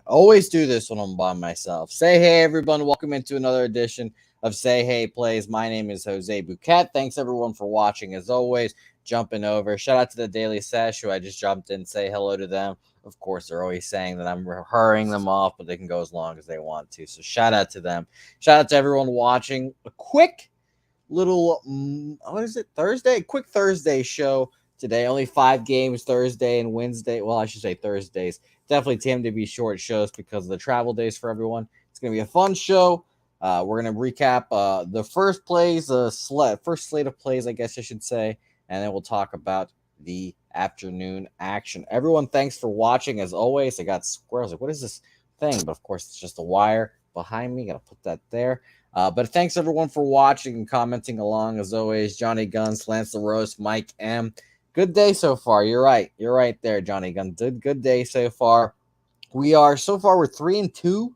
Always do this when I'm by myself. Say hey, everyone. Welcome into another edition of Say Hey Plays. My name is Jose Bouquett. Thanks, everyone, for watching. As always, jumping over. Shout out to the Daily Sesh, who I just jumped in. Say hello to them. Of course, they're always saying that I'm hurrying them off, but they can go as long as they want to. So shout out to them. Shout out to everyone watching. A quick little, what is it, Thursday? Quick Thursday show today. Only 5 games Thursday and Wednesday. Well, I should say Thursdays. Definitely tend to be short shows because of the travel days for everyone. It's going to be a fun show. We're going to recap the first plays, first slate of plays, I guess I should say, and then we'll talk about the afternoon action. Everyone, thanks for watching. As always, I got squirrels. Like, what is this thing? But of course, it's just a wire behind me. Got to put that there. But thanks everyone for watching and commenting along. As always, Johnny Guns, Lance LaRose, Mike M. Good day so far. You're right. You're right there, Johnny Guns. Good day so far. We're 3-2.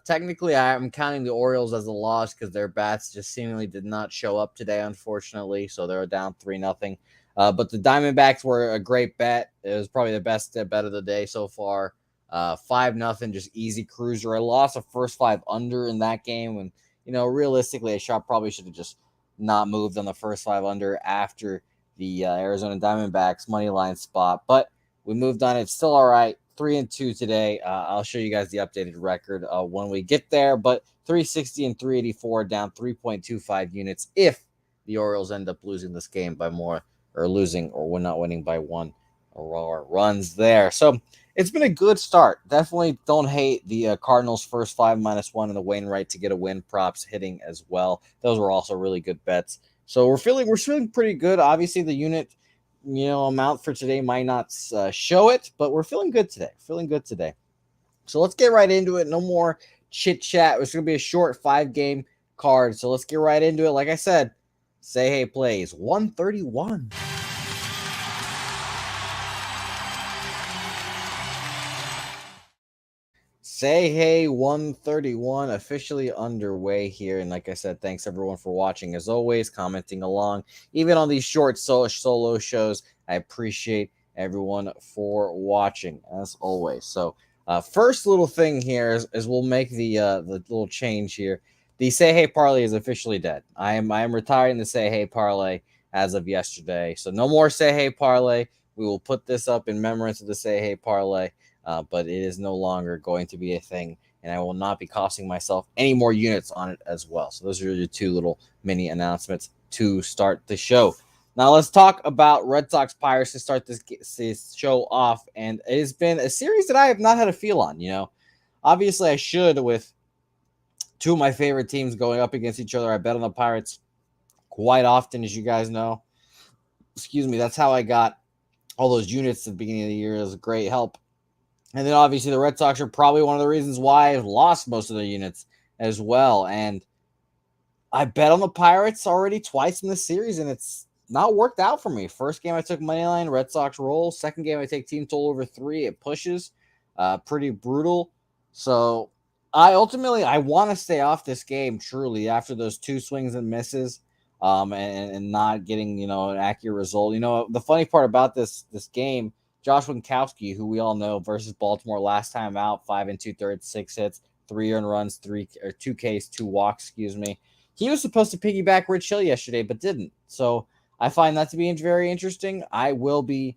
Technically, I'm counting the Orioles as a loss because their bats just seemingly did not show up today, unfortunately. So they're down 3-0. But the Diamondbacks were a great bet. It was probably the best bet of the day so far. 5-0, just easy cruiser. I lost the first 5 under in that game, and realistically, probably should have just not moved on the first 5 under after the Arizona Diamondbacks money line spot. But we moved on. It's still all right. 3-2 today. I'll show you guys the updated record when we get there. But 360 and 384, down 3.25 units if the Orioles end up losing this game by more, or losing, or we're not winning by 1 or runs there. So it's been a good start. Definitely don't hate the Cardinals' first 5 -1 and the Wainwright to get a win props hitting as well. Those were also really good bets. So we're feeling pretty good. Obviously, the unit amount for today might not show it, but we're feeling good today. So let's get right into it. No more chit chat. It's going to be a short 5-game card. So let's get right into it. Like I said, Say Hey Plays 131. Say Hey 131 officially underway here. And like I said, thanks everyone for watching as always, commenting along. Even on these short solo shows, I appreciate everyone for watching as always. So first little thing here is we'll make the little change here. The Say Hey Parlay is officially dead. I am retiring the Say Hey Parlay as of yesterday. So no more Say Hey Parlay. We will put this up in remembrance of the Say Hey Parlay. But it is no longer going to be a thing, and I will not be costing myself any more units on it as well. So those are your 2 little mini announcements to start the show. Now let's talk about Red Sox Pirates to start this show off, and it has been a series that I have not had a feel on. Obviously I should, with 2 of my favorite teams going up against each other. I bet on the Pirates quite often, as you guys know. Excuse me. That's how I got all those units at the beginning of the year. It was a great help. And then obviously the Red Sox are probably one of the reasons why I've lost most of the units as well. And I bet on the Pirates already twice in this series, and it's not worked out for me. First game I took moneyline, Red Sox roll. Second game I take team total over 3. It pushes. Pretty brutal. So I want to stay off this game truly after those 2 swings and misses. And not getting, an accurate result. The funny part about this game, Josh Winkowski, who we all know, versus Baltimore last time out, 5 2/3, 6 hits, 3 earned runs, 2 Ks, 2 walks, excuse me. He was supposed to piggyback Rich Hill yesterday, but didn't. So I find that to be very interesting. I will be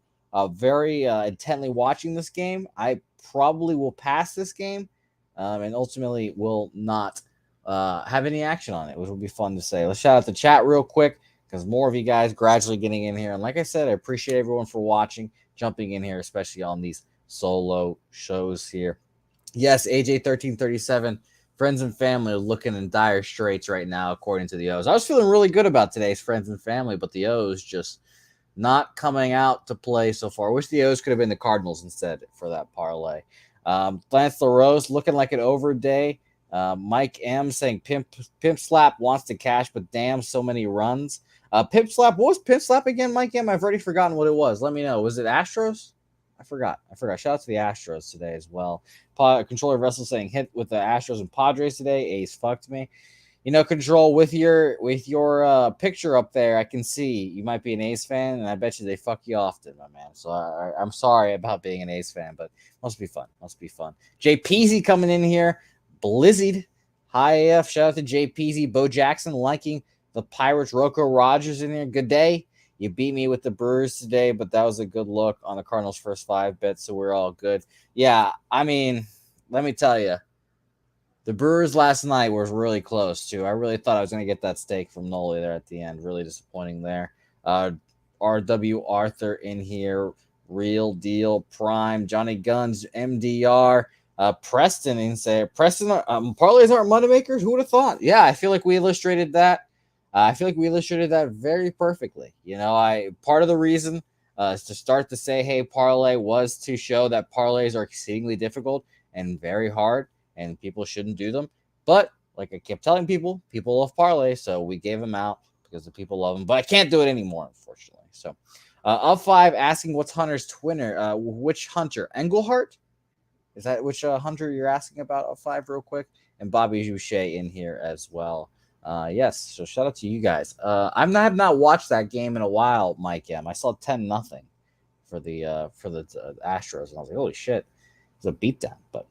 very intently watching this game. I probably will pass this game and ultimately will not have any action on it, which will be fun to say. Let's shout out the chat real quick because more of you guys gradually getting in here. And like I said, I appreciate everyone for watching, jumping in here, especially on these solo shows here. Yes, AJ1337, friends and family are looking in dire straits right now, according to the O's. I was feeling really good about today's friends and family, but the O's just not coming out to play so far. I wish the O's could have been the Cardinals instead for that parlay. Lance LaRose looking like an over day. Mike M saying Pimp Slap wants to cash, but damn, so many runs. Pimp Slap, what was Pimp Slap again, Mike M? I've already forgotten what it was. Let me know. Was it Astros? I forgot. Shout out to the Astros today as well. Controller Russell saying hit with the Astros and Padres today. Ace fucked me. Control with your picture up there. I can see you might be an A's fan, and I bet you they fuck you often, my man. So I'm sorry about being an A's fan, but must be fun. Must be fun. Jay Peasy coming in here, blizzied. Hi AF. Shout out to Jay Peasy. Bo Jackson liking the Pirates. Rocco Rogers in here. Good day. You beat me with the Brewers today, but that was a good look on the Cardinals' first 5 bets, so we're all good. Yeah, I mean, let me tell you. The Brewers last night was really close, too. I really thought I was going to get that steak from Noli there at the end. Really disappointing there. RW Arthur in here. Real Deal Prime. Johnny Guns, MDR. Preston in say Preston. Parlays aren't moneymakers. Who would have thought? Yeah, I feel like we illustrated that. Very perfectly. Part of the reason is to start to say, hey, parlay was to show that parlays are exceedingly difficult and very hard, and people shouldn't do them. But like I kept telling people love parlay, so we gave them out because the people love them. But I can't do it anymore, unfortunately. So, up 5 asking what's Hunter's twinner. Which Hunter? Engelhart? Is that which Hunter you're asking about? Up 5 real quick. And Bobby Boucher in here as well. Yes, so shout out to you guys. I have not watched that game in a while, Mike M. I saw 10-0 for the Astros, and I was like, holy shit, it's a beatdown. But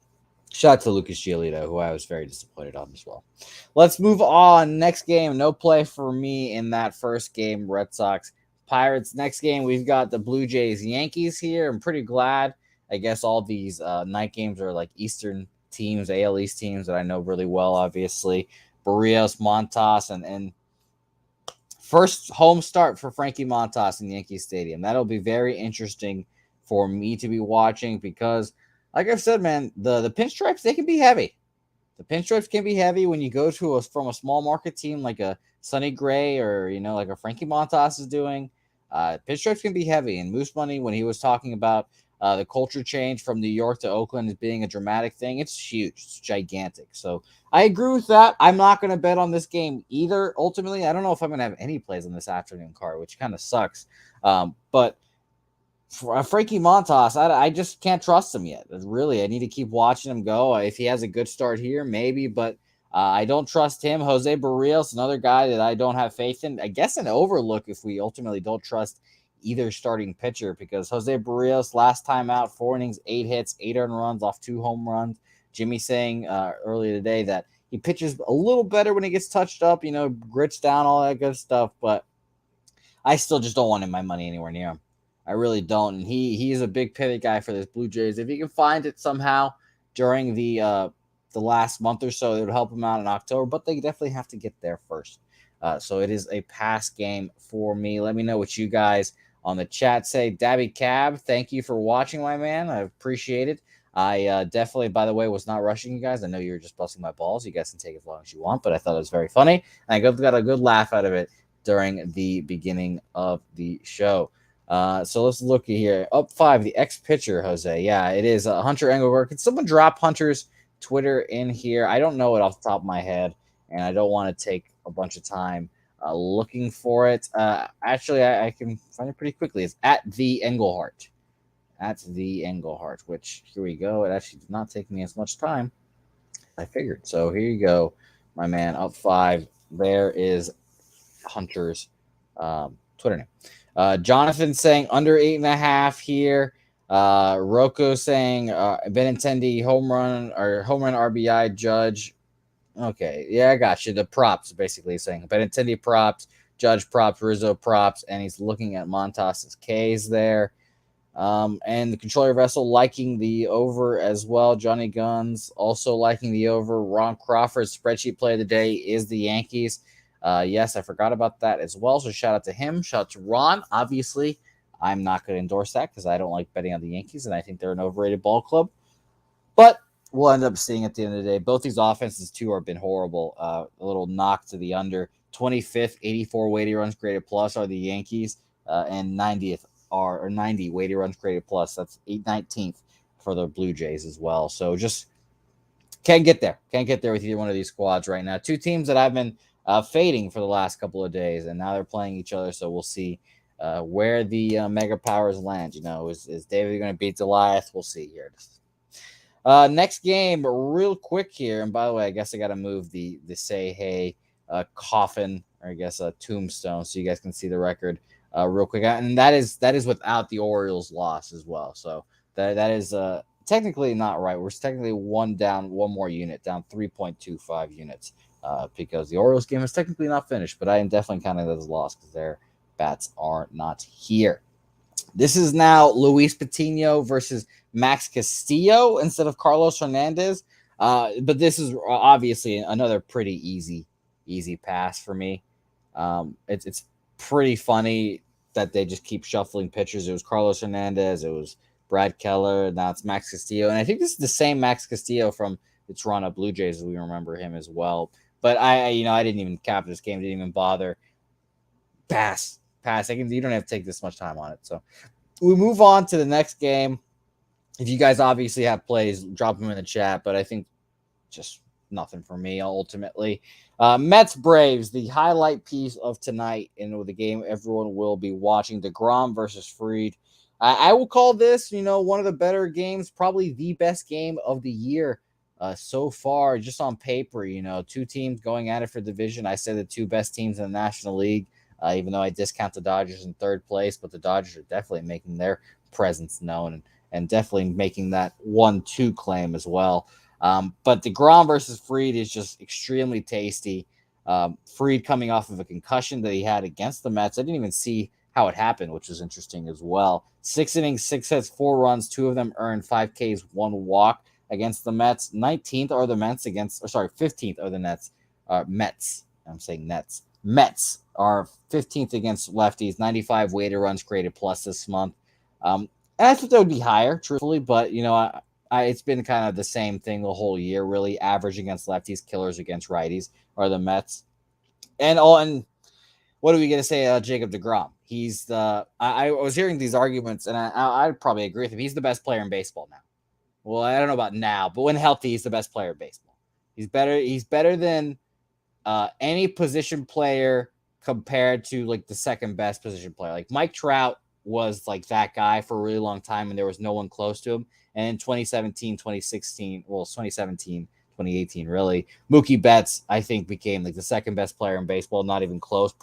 shout out to Lucas Giolito, who I was very disappointed on as well. Let's move on. Next game, no play for me in that first game. Red Sox, Pirates. Next game, we've got the Blue Jays, Yankees here. I'm pretty glad. I guess all these night games are like Eastern teams, AL East teams that I know really well, obviously. Barrios, Montas, and first home start for Frankie Montas in Yankee Stadium. That'll be very interesting for me to be watching because, like I've said, man, the pinstripes, they can be heavy. The pinstripes can be heavy when you go from a small market team like a Sonny Gray or, like a Frankie Montas is doing. Pinstripes can be heavy. And Moose Money, when he was talking about the culture change from New York to Oakland as being a dramatic thing, it's huge. It's gigantic. So I agree with that. I'm not going to bet on this game either. Ultimately, I don't know if I'm going to have any plays on this afternoon card, which kind of sucks. But for Frankie Montas, I just can't trust him yet. Really, I need to keep watching him go. If he has a good start here, maybe, but I don't trust him. Jose Barrios, another guy that I don't have faith in. I guess an overlook if we ultimately don't trust either starting pitcher, because Jose Barrios last time out, 4 innings, 8 hits, 8 earned runs off 2 home runs. Jimmy saying earlier today that he pitches a little better when he gets touched up, grits down, all that good stuff, but I still just don't want my money anywhere near him. I really don't. And he is a big pivot guy for this Blue Jays. If he can find it somehow during the last month or so, it would help him out in October, but they definitely have to get there first. So it is a pass game for me. Let me know what you guys on the chat say. Dabby Cab, thank you for watching, my man. I appreciate it. I definitely, by the way, was not rushing you guys. I know you were just busting my balls. You guys can take as long as you want, but I thought it was very funny. And I got a good laugh out of it during the beginning of the show. So let's look here. Up 5, the ex-pitcher, Jose. Yeah, it is Hunter Engelberg. Can someone drop Hunter's Twitter in here? I don't know it off the top of my head, and I don't want to take a bunch of time looking for it. Actually, I can find it pretty quickly. It's at the Engelhart. At the Engelhart, which, here we go. It actually did not take me as much time as I figured. So here you go, my man. Up 5. There is Hunter's Twitter name. Jonathan saying under 8.5 here. Rocco saying Benintendi home run RBI Judge. Okay, yeah, I got you. The props basically saying Benintendi props, Judge props, Rizzo props, and he's looking at Montas's K's there. And the controller vessel liking the over as well. Johnny Guns also liking the over. Ron Crawford's spreadsheet play of the day is the Yankees. Yes, I forgot about that as well. So shout out to him. Shout out to Ron. Obviously, I'm not going to endorse that because I don't like betting on the Yankees, and I think they're an overrated ball club. But we'll end up seeing at the end of the day. Both these offenses, too, have been horrible. A little knock to the under. 25th, 84 weighted runs created plus are the Yankees, and 90th or 90 weighted runs created plus. That's 19th for the Blue Jays as well. So just can't get there. Can't get there with either one of these squads right now. Two teams that I've been fading for the last couple of days, and now they're playing each other. So we'll see where the mega powers land. Is David going to beat Goliath? We'll see here. Next game, real quick here. And by the way, I guess I got to move the say hey coffin, or I guess a tombstone, so you guys can see the record real quick. And that is without the Orioles loss as well. So that is technically not right. We're technically one down, one more unit, down 3.25 units because the Orioles game is technically not finished. But I am definitely counting that as a loss because their bats are not here. This is now Luis Patino versus Max Castillo instead of Carlos Hernandez. But this is obviously another pretty easy pass for me. It's pretty funny that they just keep shuffling pitchers. It was Carlos Hernandez, it was Brad Keller, now it's Max Castillo, and I think this is the same Max Castillo from the Toronto Blue Jays. As we remember him as well. But I didn't even cap this game, didn't even bother. Pass. You don't have to take this much time on it. So we move on to the next game. If you guys obviously have plays, drop them in the chat. But I think just nothing for me ultimately. Mets Braves, the highlight piece of tonight in the game everyone will be watching. DeGrom versus Fried. I will call this, one of the better games, probably the best game of the year so far, just on paper. Two teams going at it for division. I say the two best teams in the National League. Even though I discount the Dodgers in third place, but the Dodgers are definitely making their presence known and definitely making that 1-2 claim as well. But DeGrom versus Fried is just extremely tasty. Fried coming off of a concussion that he had against the Mets. I didn't even see how it happened, which was interesting as well. 6 innings, 6 hits, 4 runs, 2 of them earned, 5 Ks, 1 walk against the Mets. 19th are the Mets 15th are the Nets. Mets. I'm saying Nets. Mets are 15th against lefties, 95 weighted runs created plus this month. And I thought that would be higher, truthfully, but it's been kind of the same thing the whole year, really. Average against lefties, killers against righties are the Mets. And what are we going to say Jacob deGrom? He's I was hearing these arguments, and I'd probably agree with him. He's the best player in baseball now. Well, I don't know about now, but when healthy, he's the best player in baseball. He's better than any position player compared to like the second best position player. Like Mike Trout was like that guy for a really long time, and there was no one close to him. And in 2017, 2016, 2017, 2018, really, Mookie Betts, I think, became like the second best player in baseball. Not even close.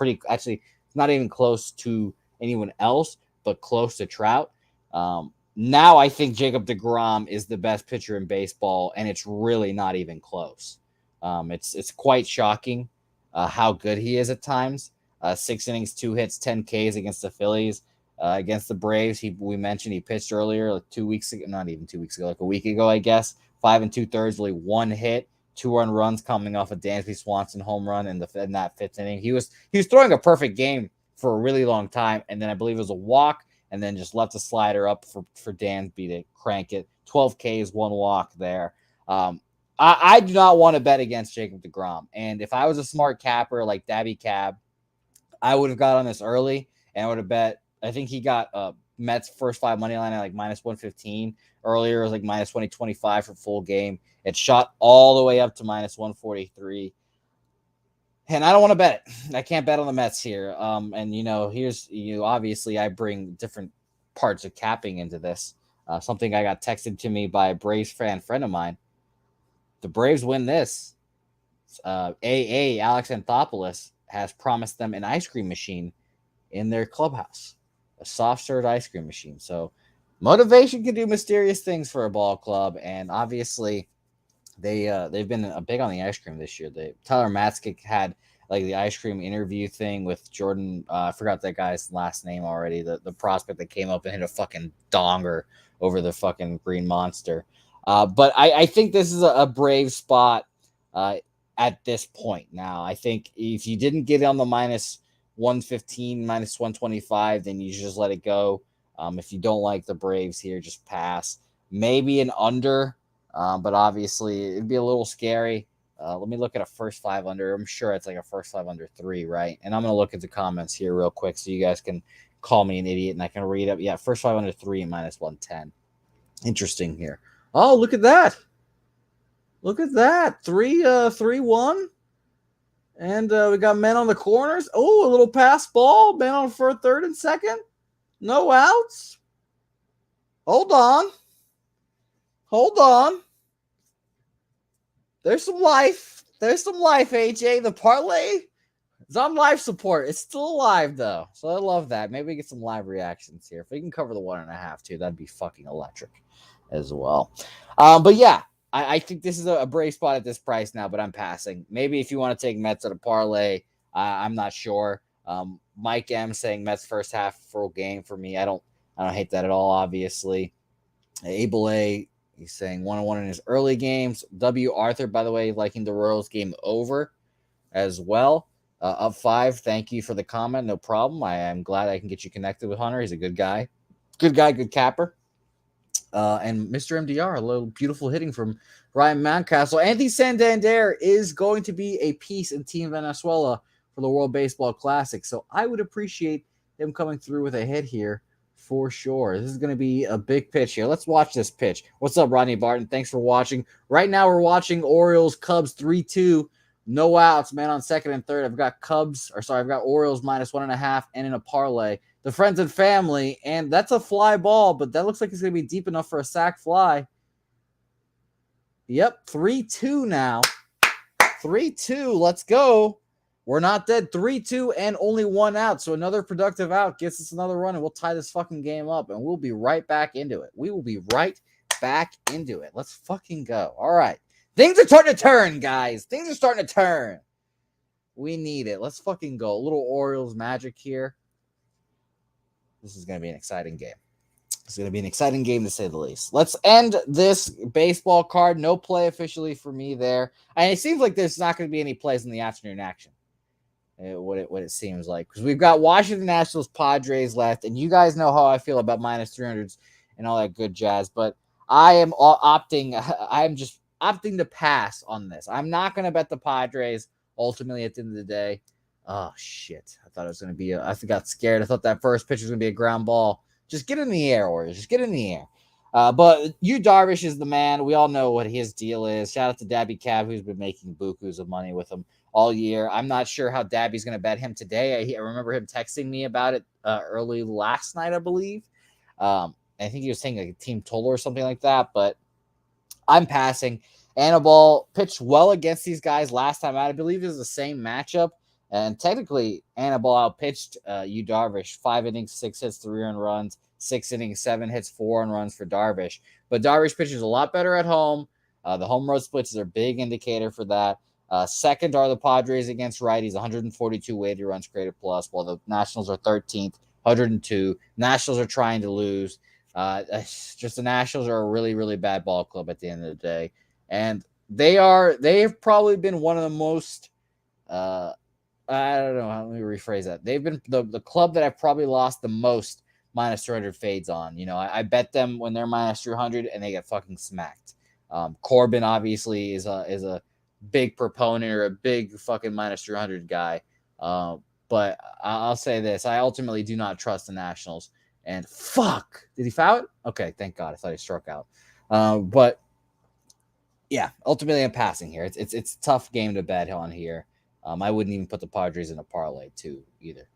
Not even close to anyone else, but close to Trout. Now I think Jacob deGrom is the best pitcher in baseball, and it's really not even close. It's quite shocking how good he is at times. 6 innings, 2 hits, 10 Ks against the Phillies. Against the Braves, we mentioned he pitched earlier, like 2 weeks ago, not even 2 weeks ago, like a week ago, I guess. 5 2/3, really 1 hit, 2 run runs coming off a Dansby Swanson home run in that 5th inning. He was throwing a perfect game for a really long time, and then I believe it was a walk, and then just left a slider up for Dansby to crank it. 12 Ks, 1 walk there. I do not want to bet against Jacob deGrom. And if I was a smart capper like Dabby Cab, I would have got on this early and I would have bet. I think he got Mets first 5 money line at like minus 115. Earlier it was like minus 2025 for full game. It shot all the way up to minus 143. And I don't want to bet it. I can't bet on the Mets here. And obviously I bring different parts of capping into this. Something I got texted to me by a Braves friend of mine. The Braves win this. Alex Anthopoulos has promised them an ice cream machine in their clubhouse, a soft serve ice cream machine. So motivation can do mysterious things for a ball club, and obviously they've been big on the ice cream this year. Tyler Matskick had like the ice cream interview thing with Jordan. I forgot that guy's last name already. The prospect that came up and hit a fucking donger over the fucking Green Monster. But I think this is a brave spot at this point. Now, I think if you didn't get on the minus 115, minus 125, then you just let it go. If you don't like the Braves here, just pass. Maybe an under, but obviously it'd be a little scary. Let me look at a first 5 under. I'm sure it's like a first 5 under 3, right? And I'm going to look at the comments here real quick so you guys can call me an idiot and I can read up. Yeah, first 5 under 3 and minus 110. Interesting here. Oh, look at that. Look at that. 3-1. And we got men on the corners. Oh, a little pass ball. Men on for third and second. No outs. Hold on. There's some life. There's some life, AJ. The parlay is on live support. It's still alive though, so I love that. Maybe we get some live reactions here. If we can cover the 1.5 too, that'd be fucking electric as well. But yeah, I think this is a brave spot at this price now. But I'm passing. Maybe if you want to take Mets at a parlay, I'm not sure. Mike M saying Mets first half full game for me. I don't hate that at all. Obviously, Abel A. He's saying 1-1 in his early games. W. Arthur, by the way, liking the Royals game over as well. Up 5. Thank you for the comment. No problem. I am glad I can get you connected with Hunter. He's a good guy. Good guy, good capper. And Mr. MDR, a little beautiful hitting from Ryan Mountcastle. Anthony Santander is going to be a piece in Team Venezuela for the World Baseball Classic. So I would appreciate him coming through with a hit here for sure. This is going to be a big pitch here. Let's watch this pitch. What's up, Rodney Barton? Thanks for watching. Right now we're watching Orioles Cubs 3-2. No outs, man, on second and third. I've got Orioles -1.5 and in a parlay. The friends and family, and that's a fly ball, but that looks like it's going to be deep enough for a sac fly. Yep, 3-2 now. 3-2, let's go. We're not dead. 3-2 and only 1 out, so another productive out gets us another run, and we'll tie this fucking game up, and we'll be right back into it. We will be right back into it. Let's fucking go. All right. Things are starting to turn, guys. Things are starting to turn. We need it. Let's fucking go. A little Orioles magic here. This is going to be an exciting game. It's going to be an exciting game, to say the least. Let's end this baseball card. No play officially for me there. And it seems like there's not going to be any plays in the afternoon action. What it seems like. Because we've got Washington Nationals, Padres left. And you guys know how I feel about -300s and all that good jazz. But I am just opting to pass on this. I'm not going to bet the Padres ultimately at the end of the day. Oh, shit. I thought it was going to be I got scared. I thought that first pitch was going to be a ground ball. Just get in the air, Warriors. Just get in the air. But Yu Darvish is the man. We all know what his deal is. Shout out to Dabby Cab, who's been making bukus of money with him all year. I'm not sure how Dabby's going to bet him today. I remember him texting me about it early last night, I believe. I think he was saying like a team total or something like that, but I'm passing. Anibal pitched well against these guys last time out. I believe it was the same matchup. And technically, Anibal outpitched Yu Darvish. 5 innings, 6 hits, 3 earned runs. 6 innings, 7 hits, 4 earned runs for Darvish. But Darvish pitches a lot better at home. The home run splits are a big indicator for that. Second are the Padres against righties, 142 weighted runs created plus, while the Nationals are 13th, 102. Nationals are trying to lose. Just the Nationals are a really, really bad ball club at the end of the day. And they have probably been one of the most I don't know. Let me rephrase that. They've been the club that I've probably lost the most -300 fades on. You know, I bet them when they're -300 and they get fucking smacked. Corbin obviously is a big proponent or a big fucking -300 guy. But I'll say this: I ultimately do not trust the Nationals. And fuck, did he foul it? Okay, thank God. I thought he struck out. But yeah, ultimately I'm passing here. It's a tough game to bet on here. I wouldn't even put the Padres in a parlay too either.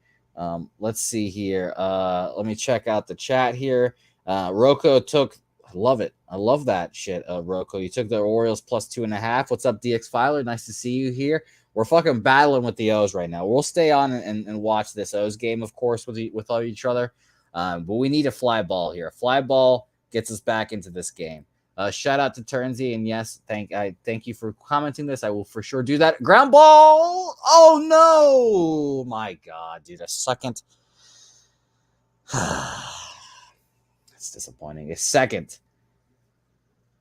Let's see here. Let me check out the chat here. Rocco took. I love it. I love that shit. Rocco, you took the Orioles +2.5. What's up, DX Filer? Nice to see you here. We're fucking battling with the O's right now. We'll stay on and watch this O's game, of course, with all each other. But we need a fly ball here. A fly ball gets us back into this game. Shout out to Turnsy, and yes, thank you for commenting this. I will for sure do that. Ground ball! Oh no! My God, dude, a second. It's disappointing. A second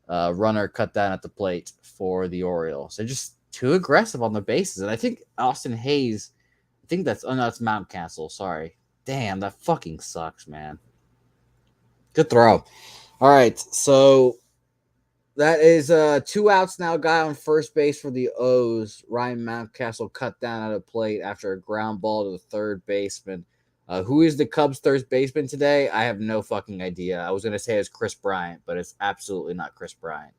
runner cut down at the plate for the Orioles. They're just too aggressive on the bases, and I think Austin Hayes. I think that's that's Mountcastle. Sorry, damn, that fucking sucks, man. Good throw. All right, so. That is 2 outs now. Guy on first base for the O's. Ryan Mountcastle cut down at a plate after a ground ball to the third baseman. Who is the Cubs' third baseman today? I have no fucking idea. I was going to say it's Chris Bryant, but it's absolutely not Chris Bryant.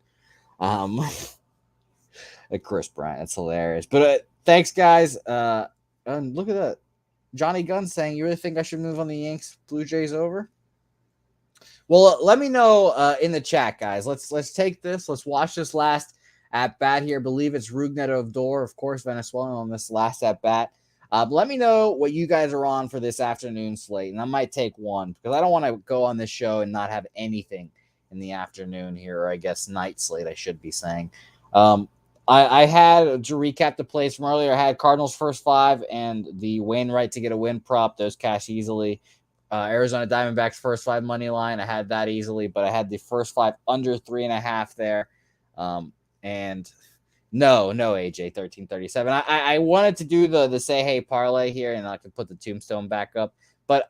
Chris Bryant. It's hilarious. But thanks, guys. And look at that. Johnny Gunn saying, you really think I should move on the Yanks Blue Jays over? Well, let me know in the chat, guys. Let's take this. Let's watch this last at bat here. I believe it's Rougned of course, Venezuelan on this last at bat. Let me know what you guys are on for this afternoon slate, and I might take one because I don't want to go on this show and not have anything in the afternoon here, or I guess night slate, I should be saying. I had to recap the plays from earlier. I had Cardinals first 5 and the Wainwright to get a win prop. Those cash easily. Arizona Diamondbacks first 5 money line. I had that easily, but I had the first 5 under 3.5 there. And no, AJ 1337. I wanted to do the say hey parlay here, and I could put the tombstone back up. But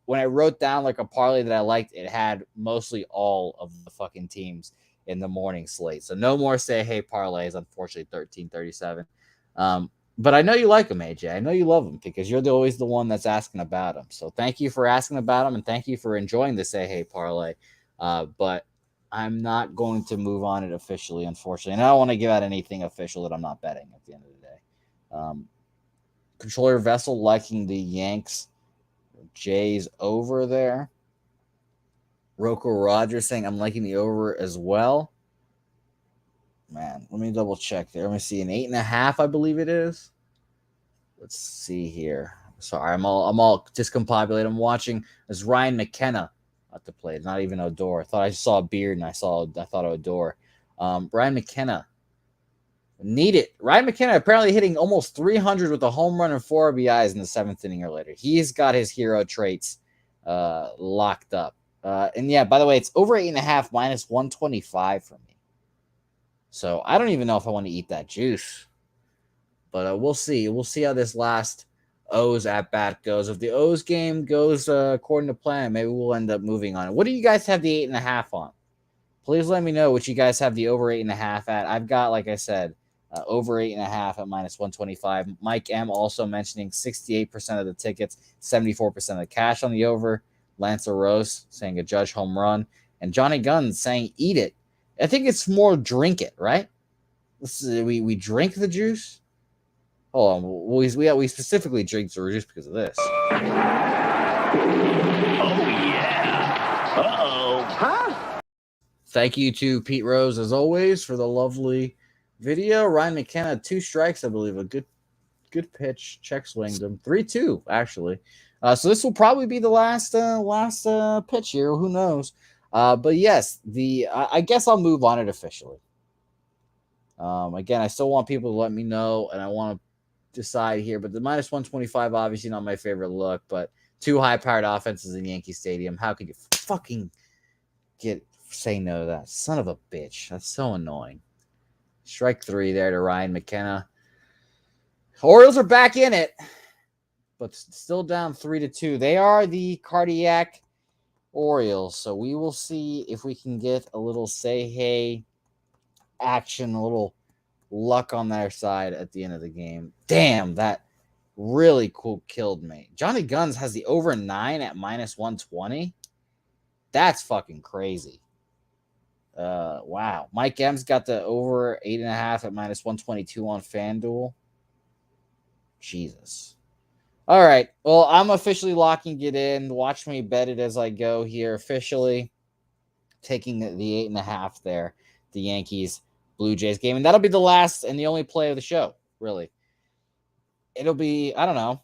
when I wrote down like a parlay that I liked, it had mostly all of the fucking teams in the morning slate. So no more say hey parlays, unfortunately, 1337. But I know you like them, AJ. I know you love them because you're always the one that's asking about them. So thank you for asking about them, and thank you for enjoying the say hey parlay. But I'm not going to move on it officially, unfortunately. And I don't want to give out anything official that I'm not betting at the end of the day. Controller Vessel liking the Yanks Jays over there. Rocco Rogers saying I'm liking the over as well. Man, let me double check there. Let me see, an 8.5, I believe it is. Let's see here. Sorry, I'm all discombobulated. I'm watching as Ryan McKenna at the plate. Not even Odor. I thought I saw a beard and I thought Odor. Ryan McKenna. Need it. Ryan McKenna apparently hitting almost 300 with a home run and 4 RBIs in the 7th inning or later. He's got his hero traits locked up. And yeah, by the way, it's over 8.5 minus 125 for me. So I don't even know if I want to eat that juice. But we'll see. We'll see how this last O's at bat goes. If the O's game goes according to plan, maybe we'll end up moving on it. What do you guys have the 8.5 on? Please let me know what you guys have the over 8.5 at. I've got, like I said, over 8.5 at minus 125. Mike M also mentioning 68% of the tickets, 74% of the cash on the over. Lance Rose saying a Judge home run. And Johnny Guns saying eat it. I think it's more drink it, right? We drink the juice? Hold on. We specifically drink the juice because of this. Oh, yeah. Uh-oh. Huh? Thank you to Pete Rose, as always, for the lovely video. Ryan McKenna, 2 strikes, I believe. A good pitch. Check swinged him. 3-2, actually. So this will probably be the last pitch here. Who knows? But yes, I guess I'll move on it officially. Again, I still want people to let me know, and I want to decide here. But the minus 125, obviously not my favorite look. But 2 high-powered offenses in Yankee Stadium. How could you fucking say no to that? Son of a bitch. That's so annoying. Strike 3 there to Ryan McKenna. Orioles are back in it, but still down 3-2. They are the cardiac Orioles, so we will see if we can get a little say hey action, a little luck on their side at the end of the game. Damn, that really killed me. Johnny Guns has the over 9 at minus 120. That's fucking crazy. Wow. Mike M's got the over 8.5 at minus 122 on FanDuel. Jesus. All right. Well, I'm officially locking it in. Watch me bet it as I go here. Officially taking the 8.5 there. The Yankees Blue Jays game. And that'll be the last and the only play of the show, really. It'll be, I don't know,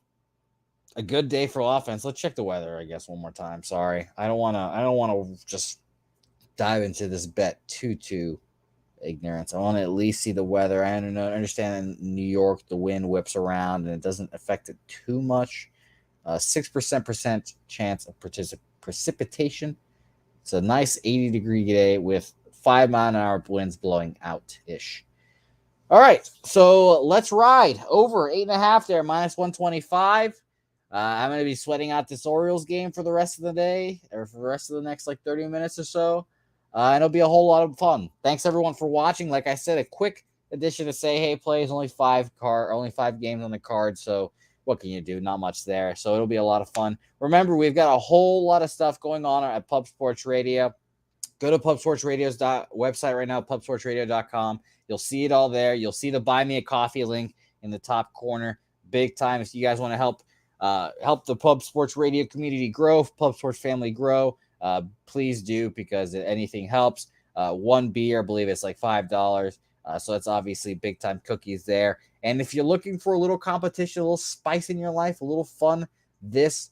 a good day for offense. Let's check the weather, I guess, one more time. Sorry. I don't want to just dive into this bet too ignorance. I want to at least see the weather. I understand in New York the wind whips around and it doesn't affect it too much. 6% chance of precipitation. It's a nice 80-degree day with 5-mile-an-hour winds blowing out-ish. All right, so let's ride over 8.5 there, minus 125. I'm going to be sweating out this Orioles game for the rest of the day, or for the rest of the next 30 minutes or so. And it'll be a whole lot of fun. Thanks everyone for watching. Like I said, a quick edition of Say Hey Plays. Only 5 games on the card. So what can you do? Not much there. So it'll be a lot of fun. Remember, we've got a whole lot of stuff going on at Pub Sports Radio. Go to Pub Sports Radio's website right now, pubsportsradio.com. You'll see it all there. You'll see the Buy Me a Coffee link in the top corner. Big time. If you guys want to help the Pub Sports Radio community grow, Pub Sports family grow, please do, because anything helps. One beer, I believe it's $5. So that's obviously big time cookies there. And if you're looking for a little competition, a little spice in your life, a little fun this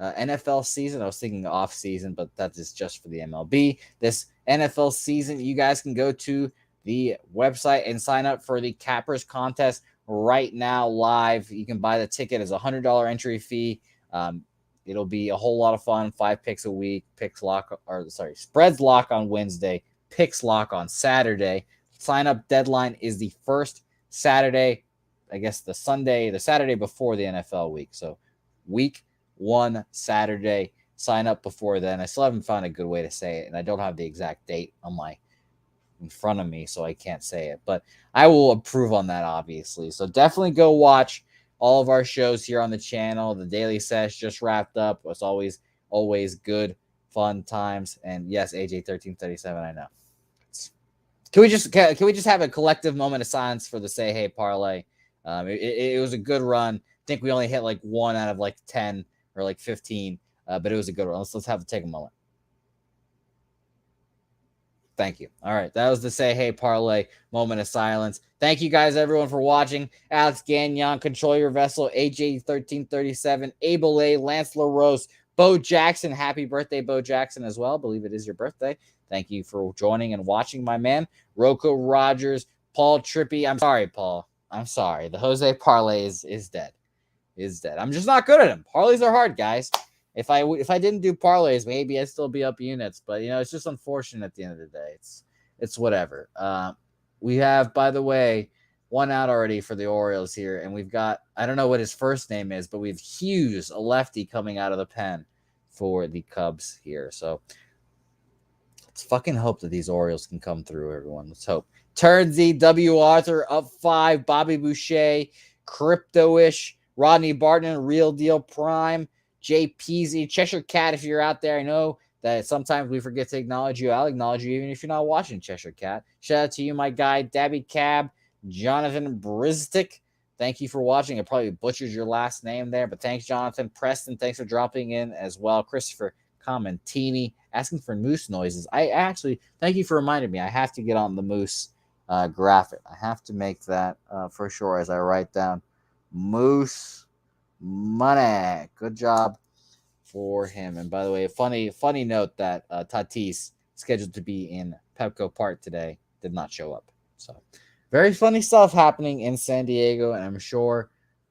NFL season, I was thinking off season, but that is just for the MLB. This NFL season, you guys can go to the website and sign up for the Cappers contest right now live. You can buy the ticket as $100 entry fee. It'll be a whole lot of fun. 5 picks a week, spreads lock on Wednesday, picks lock on Saturday. Sign up deadline is the first Saturday, I guess the Saturday before the NFL week. So week 1 Saturday. Sign up before then. I still haven't found a good way to say it, and I don't have the exact date in front of me, so I can't say it. But I will approve on that, obviously. So definitely go watch all of our shows here on the channel. The Daily Sesh just wrapped up. It's always good, fun times. And yes, AJ 1337, I know. Can we just have a collective moment of silence for the Say Hey parlay? It was a good run. I think we only hit like 1 out of like 10 or like 15, but it was a good run. Let's take a moment. Thank you. All right. That was the Say Hey parlay moment of silence. Thank you guys, everyone, for watching. Alex Gagnon, Control Your Vessel, AJ1337, Abel A, Lance LaRose, Bo Jackson. Happy birthday, Bo Jackson, as well. I believe it is your birthday. Thank you for joining and watching, my man. Rocco Rogers, Paul Trippy. I'm sorry, Paul. I'm sorry. The Jose parlay is dead. I'm just not good at them. Parlays are hard, guys. If I didn't do parlays, maybe I'd still be up units. But, it's just unfortunate at the end of the day. It's whatever. We have, by the way, 1 out already for the Orioles here. And we've got, I don't know what his first name is, but we have Hughes, a lefty, coming out of the pen for the Cubs here. So let's fucking hope that these Orioles can come through, everyone. Let's hope. Turnsy, W. Arthur, up 5. Bobby Boucher, Crypto-ish. Rodney Barton, Real Deal Prime. Jay Peasy, Cheshire Cat, if you're out there. I know that sometimes we forget to acknowledge you. I'll acknowledge you even if you're not watching, Cheshire Cat. Shout out to you, my guy, Dabby Cab, Jonathan Bristic. Thank you for watching. I probably butchered your last name there, but thanks, Jonathan. Preston, thanks for dropping in as well. Christopher Commentini, asking for moose noises. I actually, thank you for reminding me. I have to get on the moose graphic. I have to make that for sure as I write down moose money. Good job for him. And by the way, funny note that Tatis, scheduled to be in Pepco Park today, did not show up. So very funny stuff happening in San Diego, and I'm sure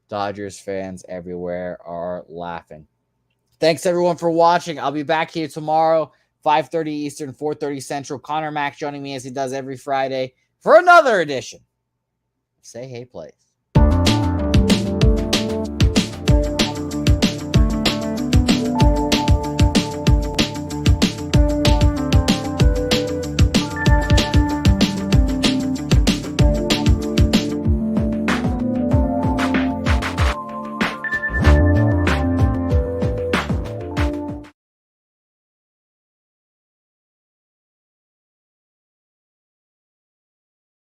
Dodgers fans everywhere are laughing. Thanks everyone for watching. I'll be back here tomorrow, 5:30 Eastern, 4:30 Central. Connor Mack joining me as he does every Friday for another edition of Say Hey Plays.